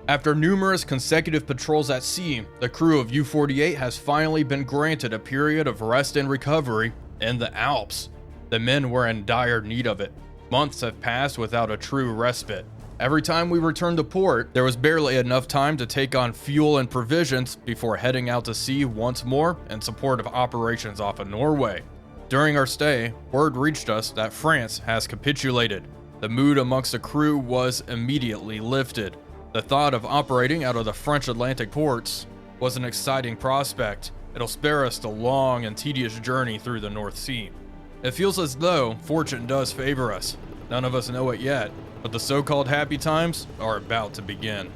After numerous consecutive patrols at sea, the crew of U-48 has finally been granted a period of rest and recovery in the Alps. The men were in dire need of it. Months have passed without a true respite. Every time we returned to port, there was barely enough time to take on fuel and provisions before heading out to sea once more in support of operations off of Norway. During our stay, word reached us that France has capitulated. The mood amongst the crew was immediately lifted. The thought of operating out of the French Atlantic ports was an exciting prospect. It'll spare us the long and tedious journey through the North Sea. It feels as though fortune does favor us. None of us know it yet, but the so-called happy times are about to begin.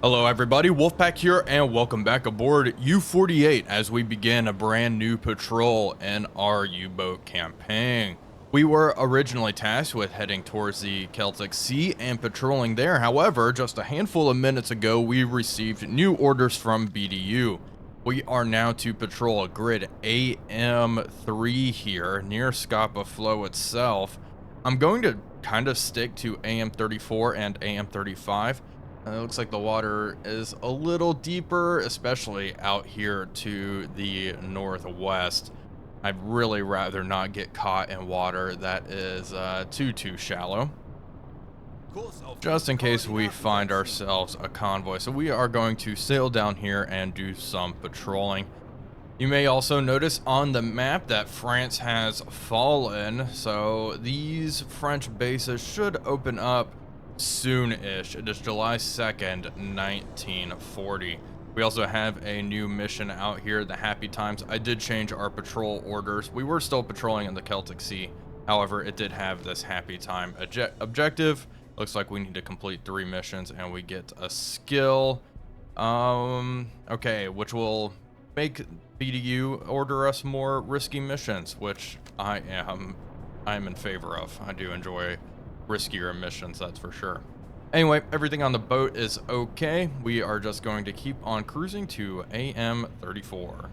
Hello everybody, Wolfpack here, and welcome back aboard U-48 as we begin a brand new patrol in our U-boat campaign. We were originally tasked with heading towards the Celtic Sea and patrolling there. However, just a handful of minutes ago, we received new orders from BDU. We are now to patrol a grid AM3 here near Scapa Flow itself. I'm going to kind of stick to AM34 and AM35. It looks like the water is a little deeper, especially out here to the northwest. I'd really rather not get caught in water that is too shallow, just in case we find ourselves a convoy. So we are going to sail down here and do some patrolling. You may also notice on the map that France has fallen, so these French bases should open up soon-ish. It is July 2nd, 1940. We also have a new mission out here, the Happy Times. I did change our patrol orders. We were still patrolling in the Celtic Sea. However, it did have this Happy Time objective. Looks like we need to complete 3 missions and we get a skill. Okay, which will make BDU order us more risky missions, which I am in favor of. I do enjoy riskier missions, that's for sure. Anyway, everything on the boat is okay. We are just going to keep on cruising to AM34.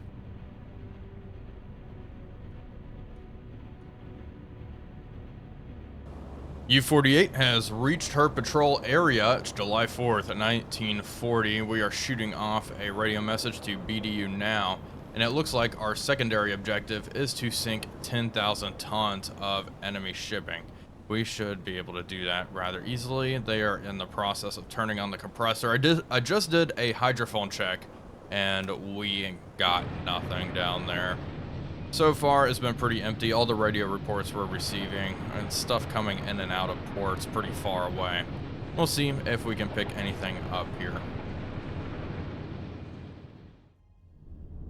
U-48 has reached her patrol area. It's July 4th, 1940. We are shooting off a radio message to BDU now, and it looks like our secondary objective is to sink 10,000 tons of enemy shipping. We should be able to do that rather easily. They are in the process of turning on the compressor. I just did a hydrophone check, and we got nothing down there. So far, it's been pretty empty. All the radio reports we're receiving and stuff coming in and out of ports pretty far away. We'll see if we can pick anything up here.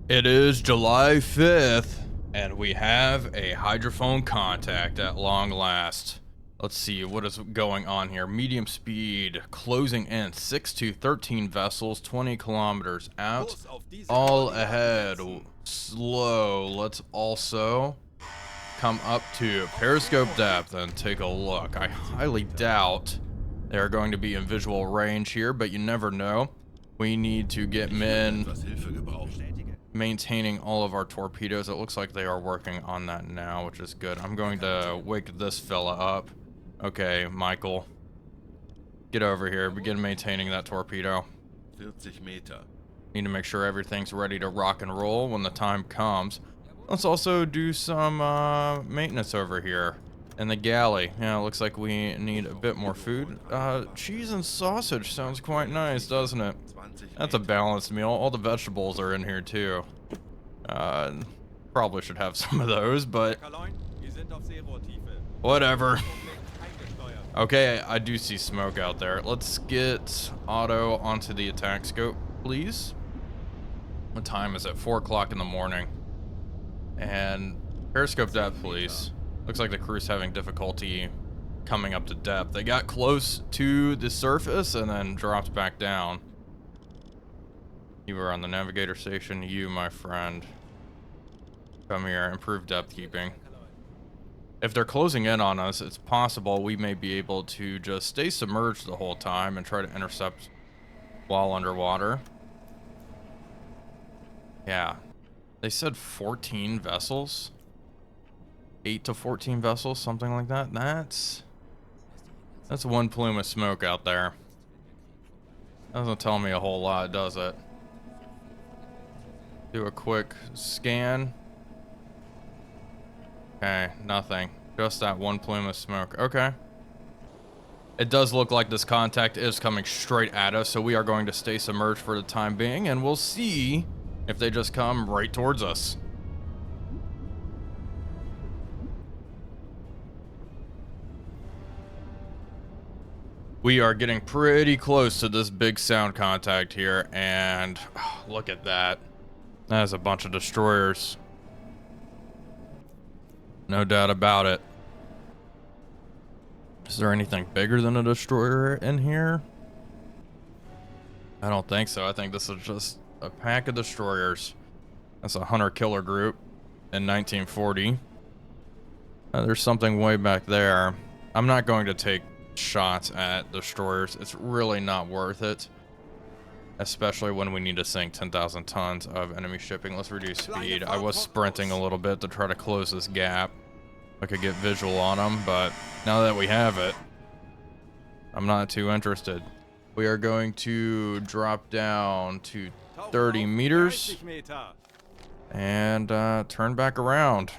It is July 5th, and we have a hydrophone contact at long last. Let's see what is going on here. Medium speed, closing in, 6 to 13 vessels, 20 kilometers out. All ahead, slow. Let's also come up to periscope depth and take a look. I highly doubt they're going to be in visual range here, but you never know. We need to get men maintaining all of our torpedoes. It looks like they are working on that now, which is good. I'm going to wake this fella up. Okay, Michael, get over here. Begin maintaining that torpedo. 40 meter. Need to make sure everything's ready to rock and roll when the time comes. Let's also do some maintenance over here in the galley. Yeah, it looks like we need a bit more food. Cheese and sausage sounds quite nice, doesn't it? That's a balanced meal. All the vegetables are in here too. Probably should have some of those, but whatever. Okay, I do see smoke out there. Let's get Otto onto the attack scope, please. What time is it? 4 o'clock in the morning. And periscope depth, please. Looks like the crew's having difficulty coming up to depth. They got close to the surface and then dropped back down. You were on the navigator station. You, my friend. Come here, improve depth keeping. If they're closing in on us, it's possible we may be able to just stay submerged the whole time and try to intercept while underwater. Yeah, They said 14 vessels. 8 to 14 vessels, something like that. That's one plume of smoke out there. Doesn't tell me a whole lot, does it? Do a quick scan. Okay, nothing. Just that one plume of smoke. Okay. It does look like this contact is coming straight at us, so we are going to stay submerged for the time being, and we'll see if they just come right towards us. We are getting pretty close to this big sound contact here, and oh, look at that. That is a bunch of destroyers. No doubt about it. Is there anything bigger than a destroyer in here? I don't think so. I think this is just a pack of destroyers. That's a hunter-killer group in 1940. There's something way back there. I'm not going to take shots at destroyers. It's really not worth it. Especially when we need to sink 10,000 tons of enemy shipping. Let's reduce speed. I was sprinting a little bit to try to close this gap. I could get visual on them, but now that we have it, I'm not too interested. We are going to drop down to 30 meters and turn back around.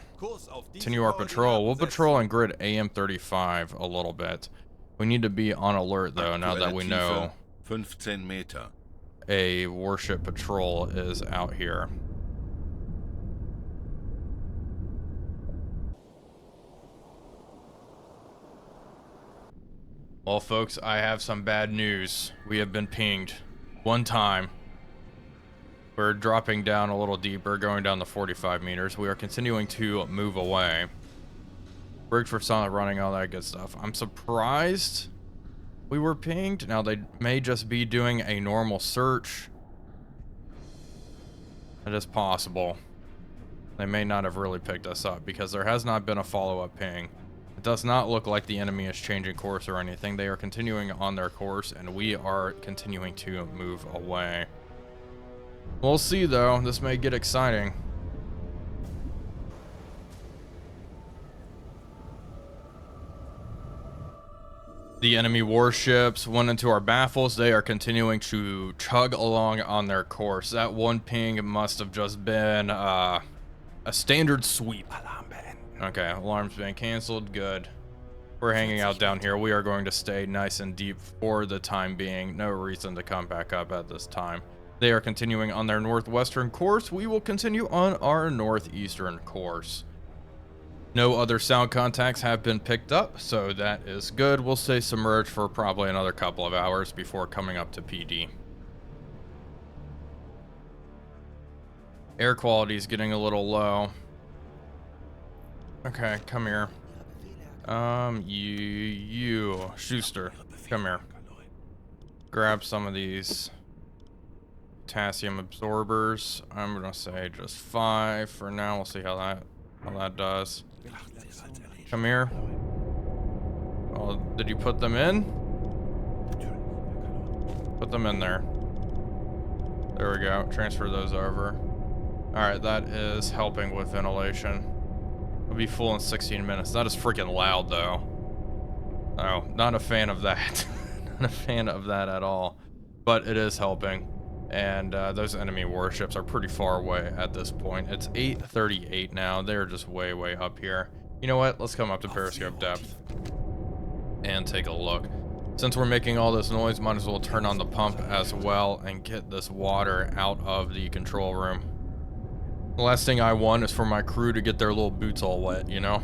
Continue our patrol. We'll patrol in grid AM35 a little bit. We need to be on alert though, now that we know 15 meter. A warship patrol is out here. Well, folks, I have some bad news. We have been pinged one time. We're dropping down a little deeper, going down to 45 meters. We are continuing to move away. Rigged for silent running, all that good stuff. I'm surprised we were pinged. Now, they may just be doing a normal search. It is possible. They may not have really picked us up because there has not been a follow-up ping. It does not look like the enemy is changing course or anything. They are continuing on their course, and we are continuing to move away. We'll see, though. This may get exciting. The enemy warships went into our baffles. They are continuing to chug along on their course. That one ping must have just been a standard sweep. Okay, alarm's been canceled. Good. We're hanging out down here. We are going to stay nice and deep for the time being. No reason to come back up at this time. They are continuing on their northwestern course. We will continue on our northeastern course. No other sound contacts have been picked up, so that is good. We'll stay submerged for probably another couple of hours before coming up to PD. Air quality is getting a little low. Okay, come here. You, Schuster, come here. Grab some of these potassium absorbers. I'm gonna say just 5 for now. We'll see how that does. Come here. Oh, did you put them in? Put them in there. There we go. Transfer those over. Alright, that is helping with ventilation. We'll be full in 16 minutes. That is freaking loud, though. Oh, not a fan of that. Not a fan of that at all. But it is helping. And those enemy warships are pretty far away at this point. It's 8:38 now. They're just way, way up here. You know what? Let's come up to periscope depth and take a look. Since we're making all this noise, might as well turn on the pump as well and get this water out of the control room. The last thing I want is for my crew to get their little boots all wet, you know?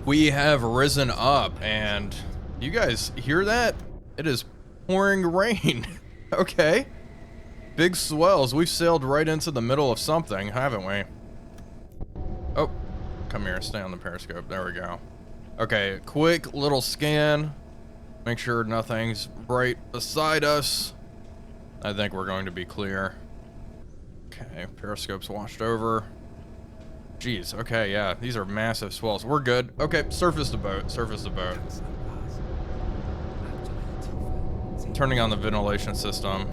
We have risen up, and you guys hear that? It is pouring rain. Okay. Big swells. We've sailed right into the middle of something, haven't we? Oh, come here. Stay on the periscope. There we go. Okay, quick little scan. Make sure nothing's right beside us. I think we're going to be clear. Okay, periscope's washed over. Jeez, okay, yeah, these are massive swells. We're good. Okay, surface the boat, surface the boat. Turning on the ventilation system.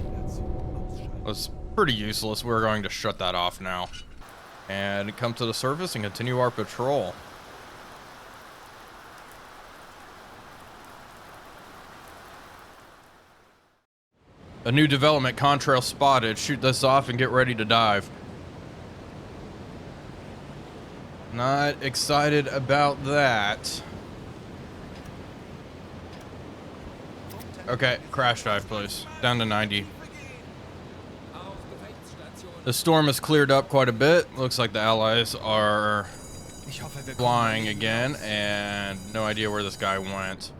was pretty useless. We're going to shut that off now and come to the surface and continue our patrol. A new development, contrail spotted. Shoot this off and get ready to dive. Not excited about that. Okay, crash dive, please. Down to 90. The storm has cleared up quite a bit. Looks like the allies are flying again, and no idea where this guy went.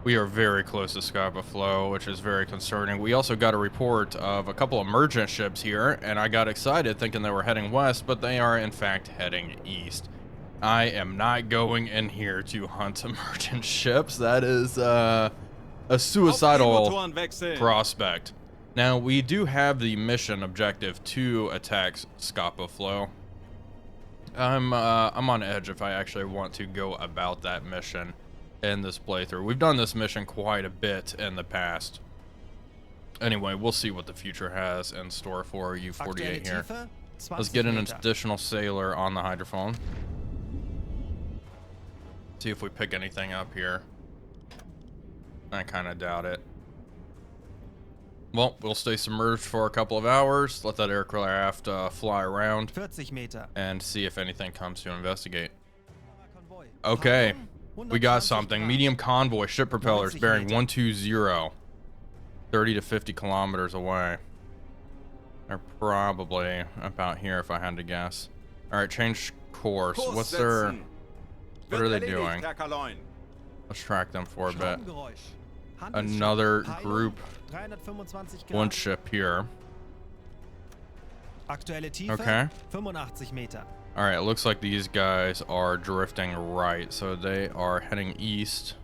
We are very close to Scapa Flow, which is very concerning. We also got a report of a couple of merchant ships here, and I got excited thinking they were heading west, but they are in fact heading east. I am not going in here to hunt merchant ships. That is a suicidal prospect. Now, we do have the mission objective to attack Scapa Flow. I'm on edge if I actually want to go about that mission in this playthrough. We've done this mission quite a bit in the past. Anyway, we'll see what the future has in store for U48 here. Let's get an additional sailor on the hydrophone. See if we pick anything up here. I kind of doubt it. Well, we'll stay submerged for a couple of hours, let that aircraft fly around, and see if anything comes to investigate. Okay, we got something. Medium convoy, ship propellers, bearing 120. 30 to 50 kilometers away. They're probably about here if I had to guess. Alright, change course. What are they doing? Let's track them for a bit. Another group. One ship here. Okay. Alright, it looks like these guys are drifting right, so they are heading east.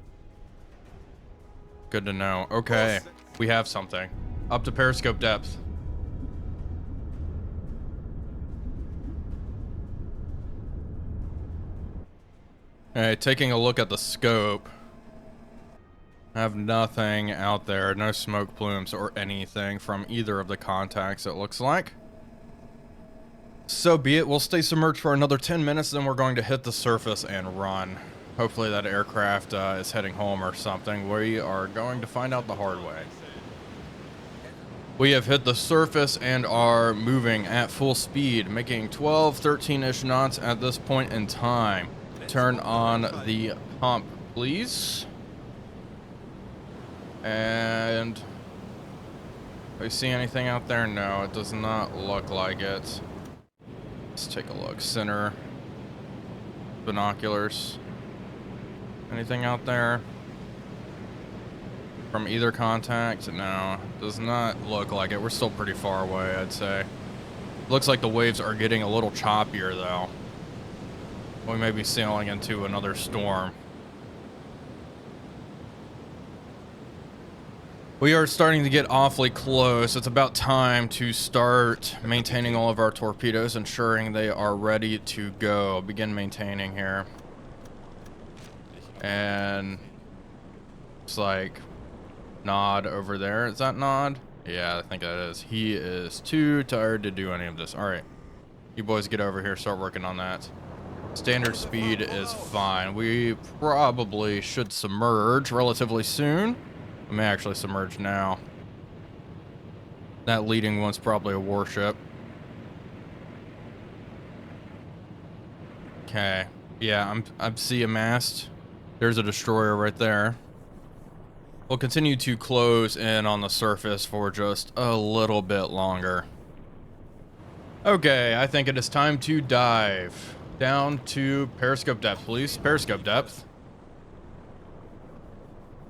Good to know. Okay, we have something. Up to periscope depth. Alright, taking a look at the scope. I have nothing out there, no smoke plumes or anything from either of the contacts, it looks like. So be it, we'll stay submerged for another 10 minutes, then we're going to hit the surface and run. Hopefully that aircraft is heading home or something. We are going to find out the hard way. We have hit the surface and are moving at full speed, making 12, 13-ish knots at this point in time. Turn on the pump, please. And do you see anything out there? No, it does not look like it. Let's take a look. Center. Binoculars. Anything out there? From either contact? No, does not look like it. We're still pretty far away, I'd say. Looks like the waves are getting a little choppier, though. We may be sailing into another storm. We are starting to get awfully close. It's about time to start maintaining all of our torpedoes, ensuring they are ready to go. Begin maintaining here. And it's like Nod over there. Is that Nod? Yeah, I think that is. He is too tired to do any of this. All right, you boys get over here, start working on that. Standard speed is fine. We probably should submerge relatively soon. I may actually submerge now. That leading one's probably a warship. Okay. Yeah, I'm see a mast. There's a destroyer right there. We'll continue to close in on the surface for just a little bit longer. Okay, I think it is time to dive. Down to periscope depth, please. Periscope depth.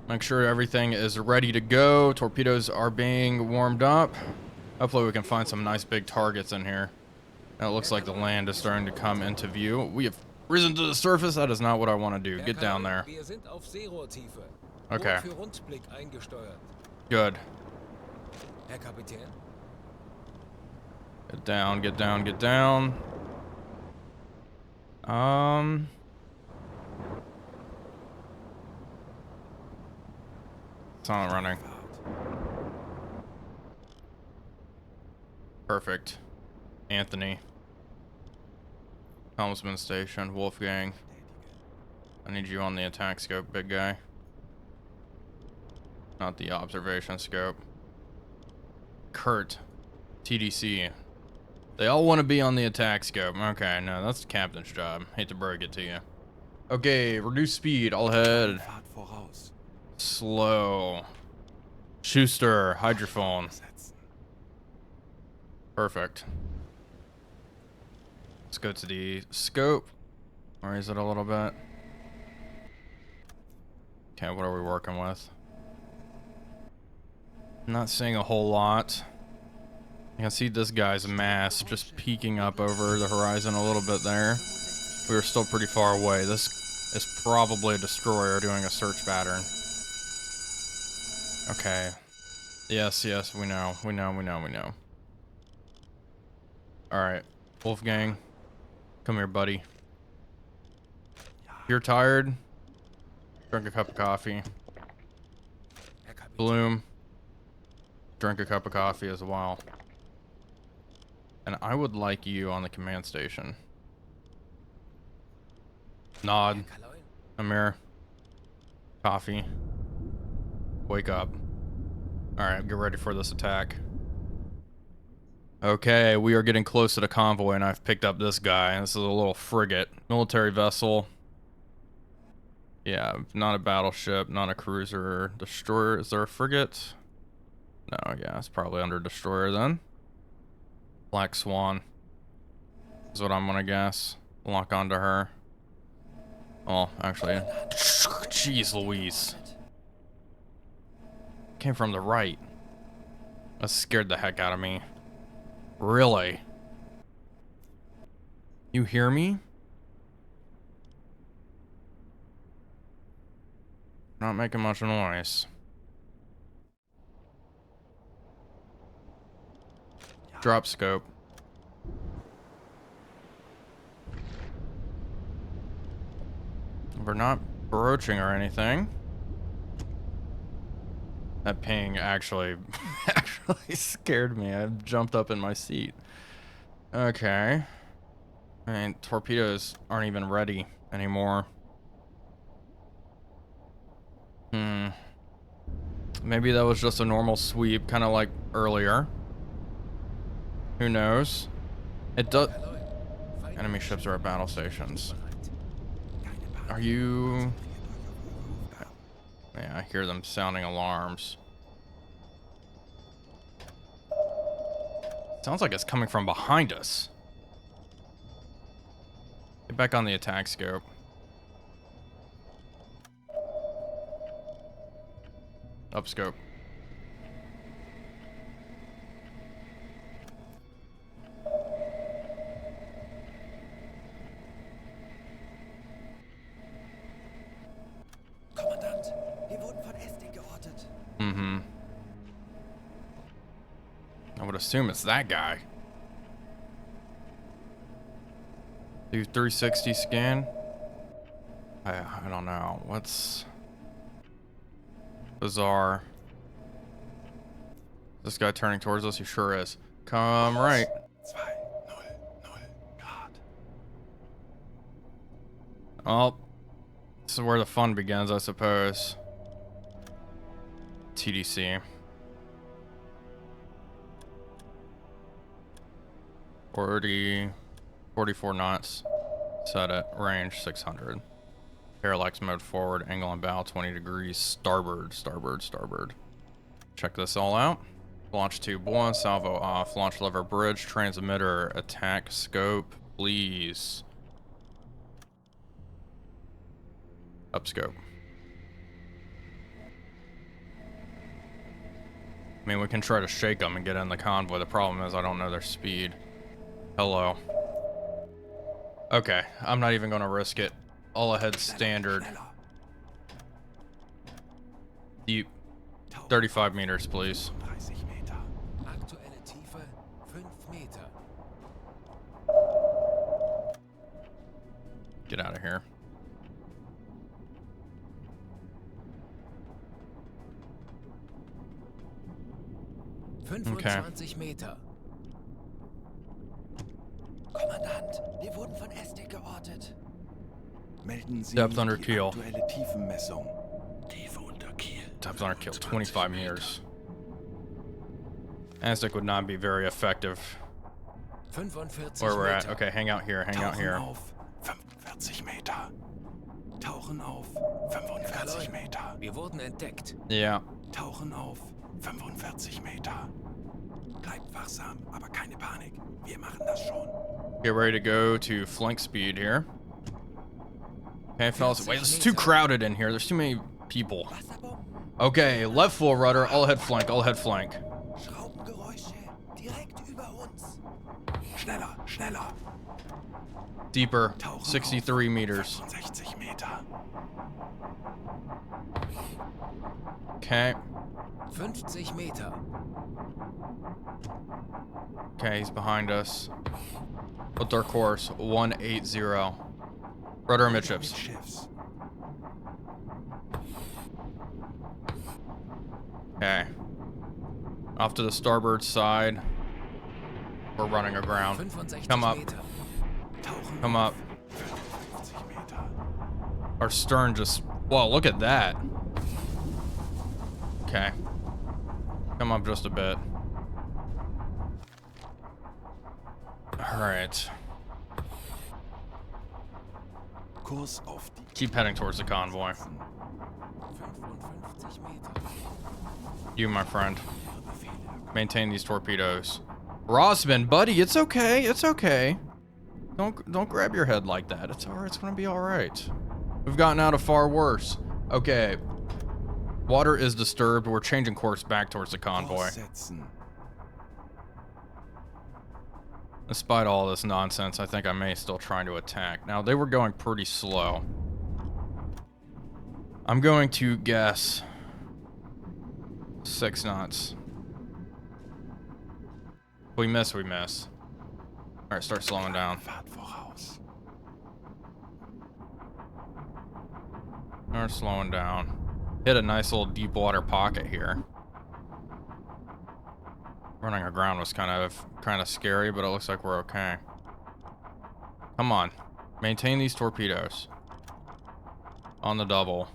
Make sure everything is ready to go. Torpedoes are being warmed up. Hopefully we can find some nice big targets in here. Now it looks like the land is starting to come into view. We have risen to the surface. That is not what I want to do. Get down there. Okay. Good. Get down, get down, get down. It's not running. Perfect. Anthony. Helmsman Station. Wolfgang. I need you on the attack scope, big guy. Not the observation scope. Kurt. TDC. They all want to be on the attack scope. Okay, no, that's the captain's job. Hate to break it to you. Okay, reduce speed. All ahead. Slow. Schuster. Hydrophone. Perfect. Let's go to the scope. Raise it a little bit. Okay, what are we working with? I'm not seeing a whole lot. You can see this guy's mass just peeking up over the horizon a little bit there. We are still pretty far away. This is probably a destroyer doing a search pattern. Okay. Yes, yes, we know. We know. Alright. Wolfgang. Come here, buddy. If you're tired, drink a cup of coffee. Bloom. Drink a cup of coffee as well. And I would like you on the command station. Nod. Amir. Coffee. Wake up. Alright, get ready for this attack. Okay, we are getting close to the convoy, and I've picked up this guy. This is a little frigate. Military vessel. Yeah, not a battleship, not a cruiser. Destroyer. Is there a frigate? No, yeah, it's probably under destroyer then. Black Swan is what I'm gonna guess. Lock onto her. Oh, actually, jeez Louise. Came from the right. That scared the heck out of me. Really? You hear me? Not making much noise. Drop scope. We're not broaching or anything. That ping actually scared me. I jumped up in my seat. Okay. I mean, torpedoes aren't even ready anymore. Maybe that was just a normal sweep, kind of like earlier. Who knows? It does. Enemy ships are at battle stations. Are you? Yeah, I hear them sounding alarms. Sounds like it's coming from behind us. Get back on the attack scope. Up scope. I would assume it's that guy. Do 360 scan? I don't know. What's bizarre? This guy turning towards us? He sure is. Come right. Oh, this is where the fun begins, I suppose. TDC. 44 knots. Set at range 600. Parallax mode forward, angle on bow 20 degrees, starboard. Check this all out. Launch tube 1, salvo off, launch lever bridge, transmitter, attack scope, please. Up scope. I mean, we can try to shake them and get in the convoy. The problem is I don't know their speed. Hello. Okay, I'm not even gonna risk it. All ahead standard. Deep. 35 meters, please. Get out of here. Okay. Depth under keel. Depth under keel, 25 meters. Aztec would not be very effective. Where we're at. Okay, hang out here, hang out here. 45 Meter. Tauchen auf 45 Meter. Wir wurden entdeckt. Yeah. Tauchen auf 45 Meter. Bleibt wachsam, aber keine Panik. Wir machen das schon. Get ready to go to flank speed here. Okay, fellas. Wait, this is too crowded in here. There's too many people. Okay, left full rudder. I'll head flank. I'll head flank. Schraubengeräusche direkt über uns. Schneller, schneller. Deeper, 63 meters. 65 Meter. Okay. 50 Meter. Okay, he's behind us. What's our course? 180. Rudder amidships. Okay. Off to the starboard side. We're running aground. 65 Come up. Meter. Come up. Our stern just... Whoa, look at that. Okay. Come up just a bit. Alright. Keep heading towards the convoy. 55 Meter. You, my friend. Maintain these torpedoes. Rossman, buddy, it's okay. It's okay. Don't grab your head like that. It's alright. It's gonna be alright. We've gotten out of far worse. Okay. Water is disturbed. We're changing course back towards the convoy. Despite all this nonsense, I think I may still try to attack. Now, they were going pretty slow. I'm going to guess 6 knots. We miss, we miss. Alright, start slowing down. Start slowing down. Hit a nice little deep water pocket here. Running aground was kind of scary, but it looks like we're okay. Come on. Maintain these torpedoes. On the double.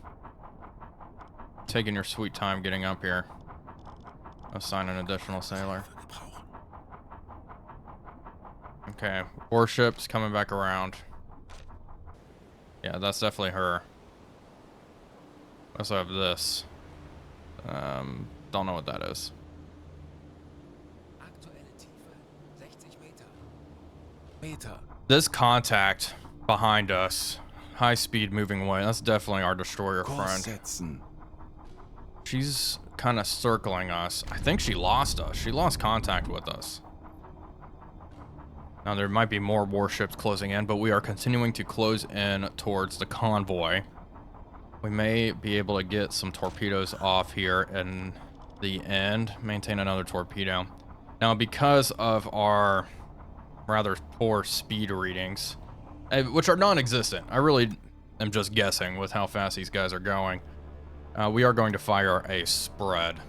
Taking your sweet time getting up here. Assign an additional sailor. Okay, warship's coming back around. Yeah, that's definitely her. I also have this. Don't know what that is. This contact behind us, high speed moving away, that's definitely our destroyer friend. She's kind of circling us. I think she lost us. She lost contact with us. Now there might be more warships closing in, but we are continuing to close in towards the convoy. We may be able to get some torpedoes off here in the end. Maintain another torpedo. Now because of our rather poor speed readings, which are non-existent, I really am just guessing with how fast these guys are going, we are going to fire a spread.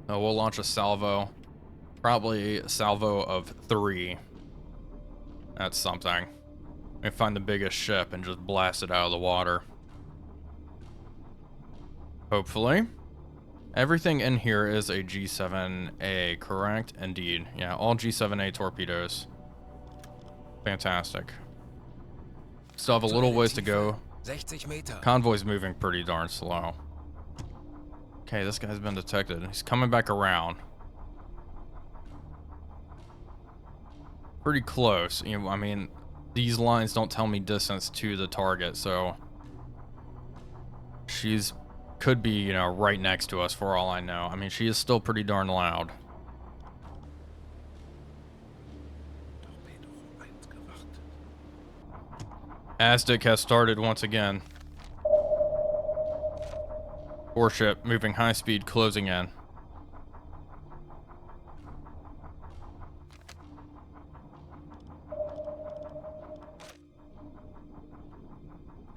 So we'll launch a salvo. Probably a salvo of 3. That's something. We find the biggest ship and just blast it out of the water. Hopefully. Everything in here is a G7A, correct? Indeed. Yeah, all G7A torpedoes. Fantastic. Still have a little ways to go. 60 Meter. Convoy's moving pretty darn slow. Okay, this guy's been detected. He's coming back around. Pretty close. You know, I mean, these lines don't tell me distance to the target, so she's could be, you know, right next to us for all I know. I mean, she is still pretty darn loud. Aztec has started once again. Warship moving high speed, closing in.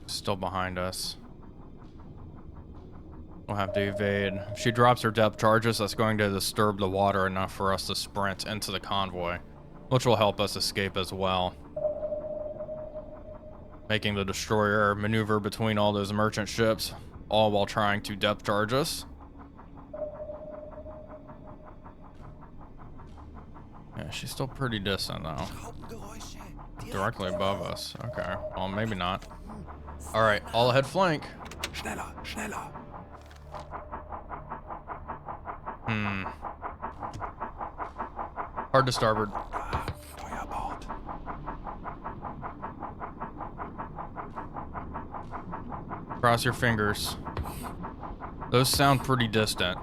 Still behind us. We'll have to evade. If she drops her depth charges, that's going to disturb the water enough for us to sprint into the convoy, which will help us escape as well. making the destroyer maneuver between all those merchant ships, all while trying to depth charge us. Yeah, she's still pretty distant though. Directly above us. Okay, well maybe not. All right, all ahead flank. Schneller, schneller. Hard to starboard. Steuerbord. Cross your fingers. Those sound pretty distant.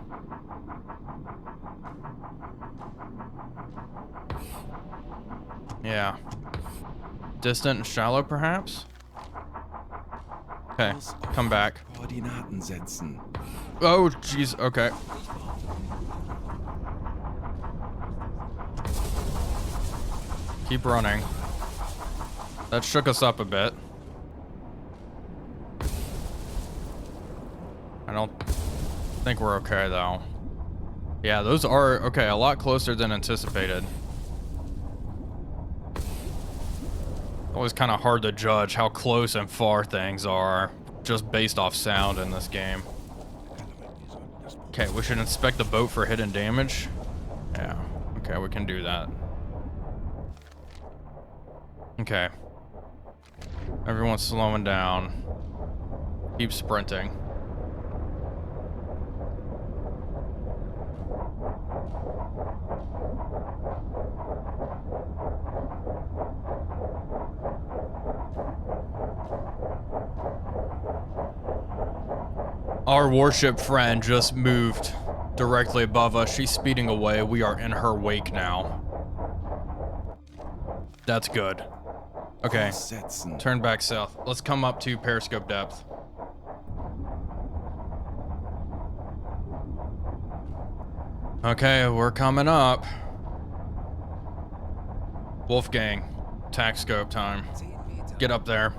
Yeah. Distant and shallow, perhaps? Okay, come back. Koordinaten setzen. Oh, jeez, okay. Keep running. That shook us up a bit. I don't think we're okay, though. Yeah, those are, okay, a lot closer than anticipated. Always kind of hard to judge how close and far things are, just based off sound in this game. Okay, we should inspect the boat for hidden damage. Yeah, okay, we can do that. Okay. Everyone's slowing down. Keep sprinting. Our warship friend just moved directly above us. She's speeding away. We are in her wake now. That's good. Okay, turn back south. Let's come up to periscope depth. Okay, we're coming up. Wolfgang, attack scope time. Get up there.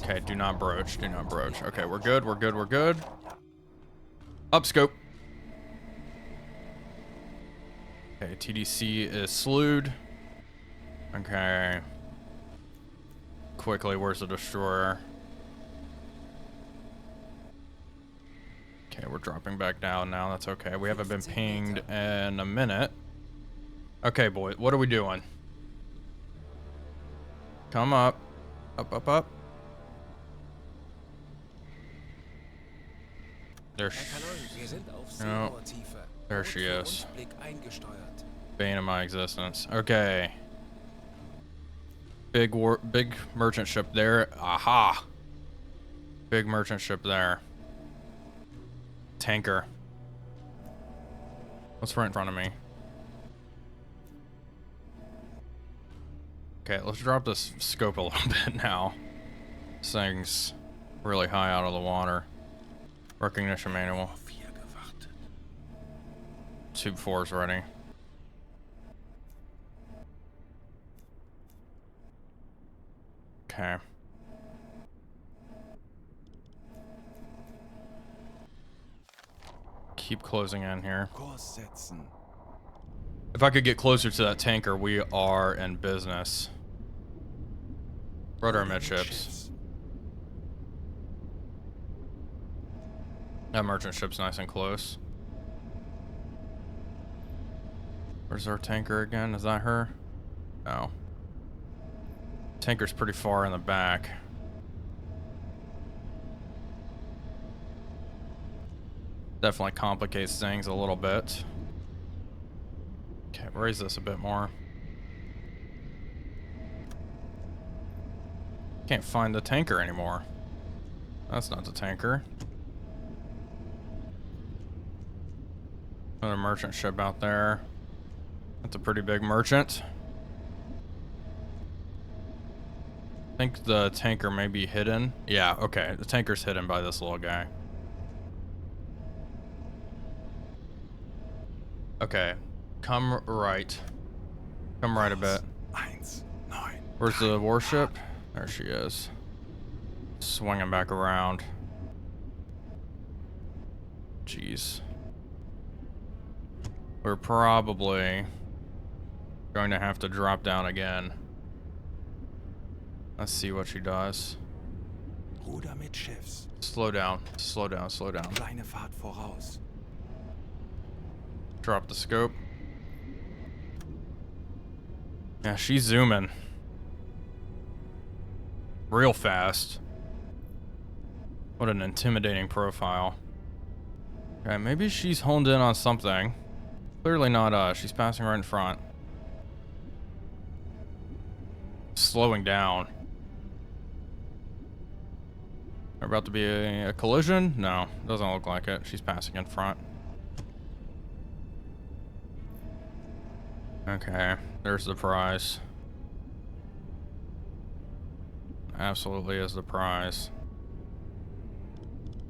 Okay, do not broach, do not broach. Okay, we're good, we're good, we're good. Up scope. Okay, TDC is slewed. Okay. Quickly, where's the destroyer? Okay, we're dropping back down now, that's okay. We haven't been pinged in a minute. Okay, boy, what are we doing? Come up. Up, up, up. There there she is. Bane of my existence. Okay. Big merchant ship there. Aha. Big merchant ship there. Tanker. What's right in front of me? Okay, let's drop this scope a little bit now. This thing's really high out of the water. Recognition manual. Tube 4 is ready. Okay. Keep closing in here. If I could get closer to that tanker, we are in business. Rudder midships. That merchant ship's nice and close. Where's our tanker again? Is that her? No. Tanker's pretty far in the back. Definitely complicates things a little bit. Okay, raise this a bit more. Can't find the tanker anymore. That's not the tanker. Another merchant ship out there. That's a pretty big merchant. I think the tanker may be hidden. Yeah, okay. The tanker's hidden by this little guy. Okay. Come right. Come right a bit. Where's the warship? There she is. Swinging back around. Jeez. We're probably going to have to drop down again. Let's see what she does. Ruder mit Schiffs. Slow down, slow down, slow down. Kleine Fahrt voraus. Drop the scope. Yeah, she's zooming. Real fast. What an intimidating profile. Okay, maybe she's honed in on something. Clearly not us. She's passing right in front. Slowing down. There about to be a collision? No, doesn't look like it. She's passing in front. Okay, there's the prize. Absolutely is the prize.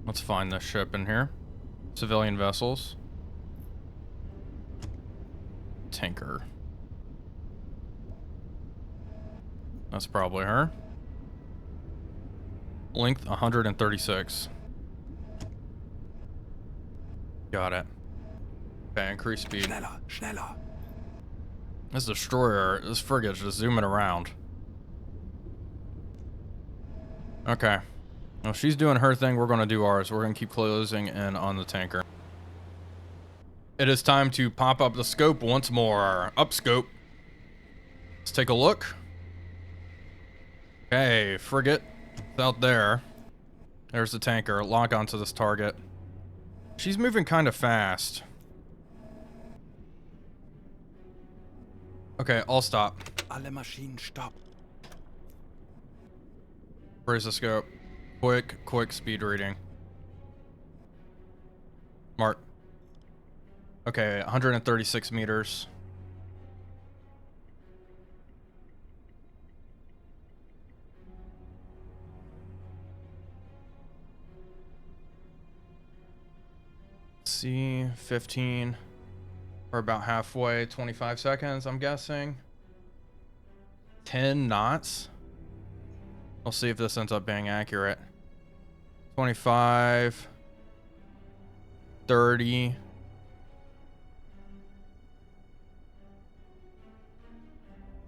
Let's find this ship in here. Civilian vessels. Tanker. That's probably her. Length 136. Got it. Okay, increase speed. Schneller, schneller. This destroyer, this frigate's just zooming around. Okay. Well, she's doing her thing. We're going to do ours. We're going to keep closing in on the tanker. It is time to pop up the scope once more. Up scope. Let's take a look. Okay, frigate. It's out there. There's the tanker. Lock onto this target. She's moving kind of fast. Okay, I'll stop. Alle Maschinen stopp. Where's the scope? Quick speed reading. Mark. Okay, 136 meters. See, 15. We're about halfway, 25 seconds, I'm guessing. 10 knots. We'll see if this ends up being accurate. 25. 30.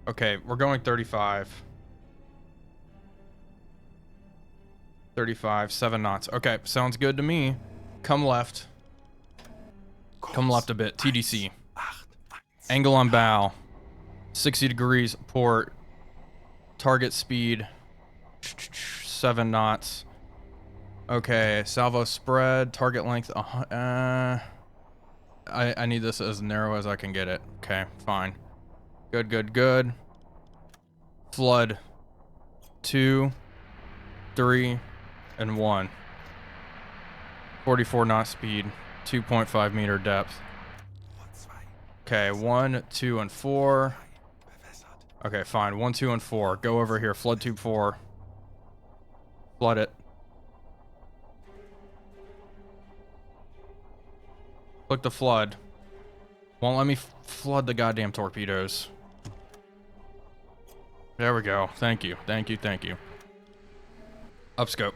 Okay, we're going 35. 35, 7 knots. Okay, sounds good to me. Come left. Come left a bit. TDC. Angle on bow. 60 degrees port. Target speed. 7 knots. Okay, salvo spread. Target length. I need this as narrow as I can get it. Okay, fine. Good. Flood. 2, 3, and 1. 44 knot speed. 2.5 meter depth. Okay, 1, 2, and 4. Okay, fine. 1, 2, and 4. Go over here. Flood tube 4. Flood it. Click the flood. Won't let me flood the goddamn torpedoes. There we go. Thank you. Upscope.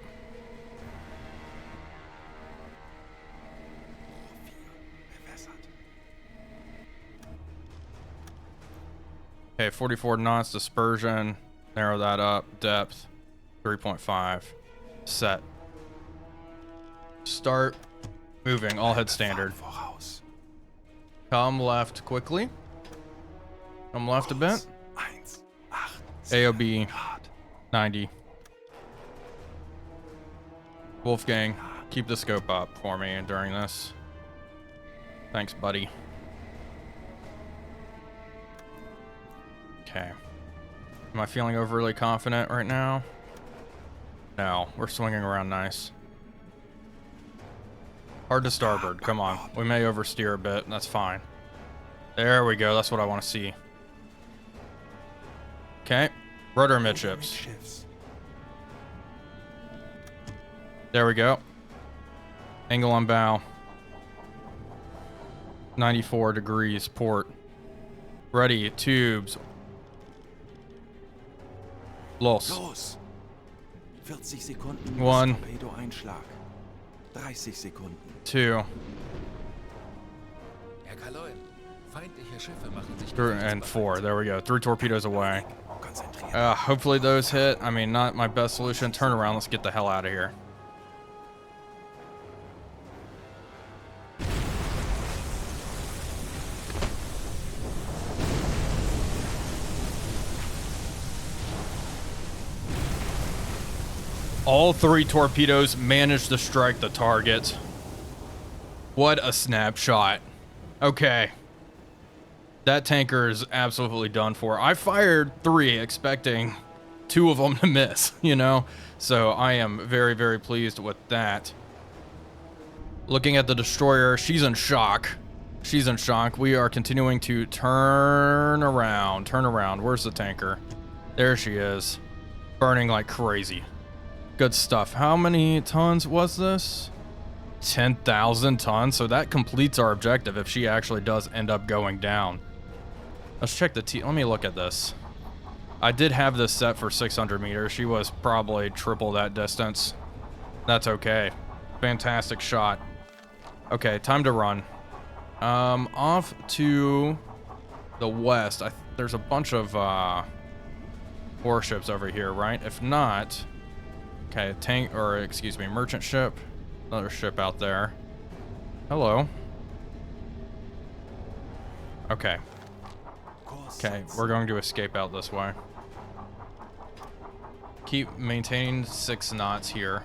Okay, 44 knots dispersion. Narrow that up. Depth 3.5. Set. Start moving. All head standard. Come left quickly. Come left a bit. AOB 90. Wolfgang, keep the scope up for me during this. Thanks, buddy. Okay. Am I feeling overly confident right now? No, we're swinging around nice. Hard to starboard. Come on. We may oversteer a bit. That's fine. There we go. That's what I want to see. Okay. Rudder midships. There we go. Angle on bow. 94 degrees port. Ready. Tubes. Los. 40 Sekunden. 1. Torpedo-Einschlag. 30 Sekunden. 2. Herr Kaarel, feindliche Schiffe machen sich 3 and 4. There we go. 3 torpedoes away. konzentrieren. Hopefully those hit. I mean, not my best solution. Turn around. Let's get the hell out of here. All 3 torpedoes managed to strike the target. What a snapshot. Okay. That tanker is absolutely done for. I fired 3 expecting 2 of them to miss, you know? So I am very, very pleased with that. Looking at the destroyer, she's in shock. She's in shock. We are continuing to turn around. Turn around. Where's the tanker? There she is. Burning like crazy. Good stuff. How many tons was this? 10,000 tons. So that completes our objective if she actually does end up going down. Let's check the let me look at this. I did have this set for 600 meters. She was probably triple that distance. That's okay. Fantastic shot. Okay, time to run. Off to the west. There's a bunch of warships over here, right? If not, okay, merchant ship. Another ship out there. Hello. Okay. Okay, we're going to escape out this way. Keep maintaining 6 knots here.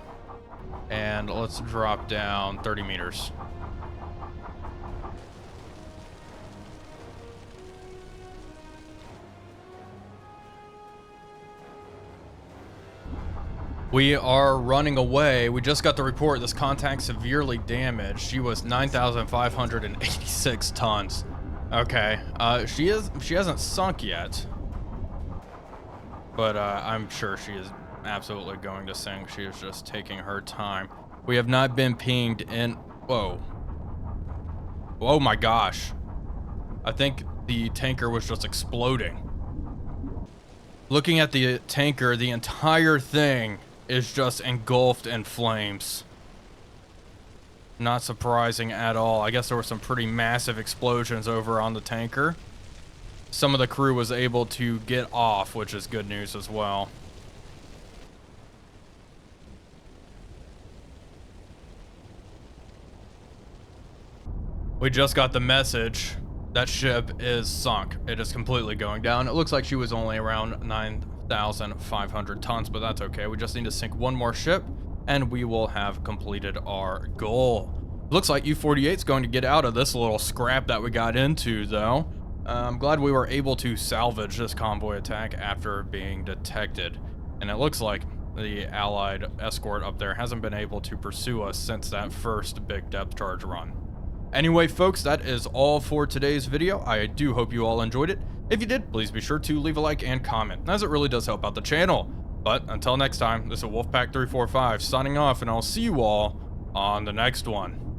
And let's drop down 30 meters. We are running away. We just got the report. This contact severely damaged. She was 9,586 tons. Okay. She hasn't sunk yet. But I'm sure she is absolutely going to sink. She is just taking her time. We have not been pinged in. Whoa. Oh my gosh. I think the tanker was just exploding. Looking at the tanker, the entire thing is just engulfed in flames. Not surprising at all. I guess there were some pretty massive explosions over on the tanker. Some of the crew was able to get off, which is good news as well. We just got the message that ship is sunk. It is completely going down. It looks like she was only around 9,500 tons, but that's okay. We just need to sink 1 more ship and we will have completed our goal. Looks like U-48 is going to get out of this little scrap that we got into, though. I'm glad we were able to salvage this convoy attack after being detected. And it looks like the Allied escort up there hasn't been able to pursue us since that first big depth charge run. Anyway, folks, that is all for today's video. I do hope you all enjoyed it. If you did, please be sure to leave a like and comment, as it really does help out the channel. But until next time, this is Wolfpack345 signing off, and I'll see you all on the next one.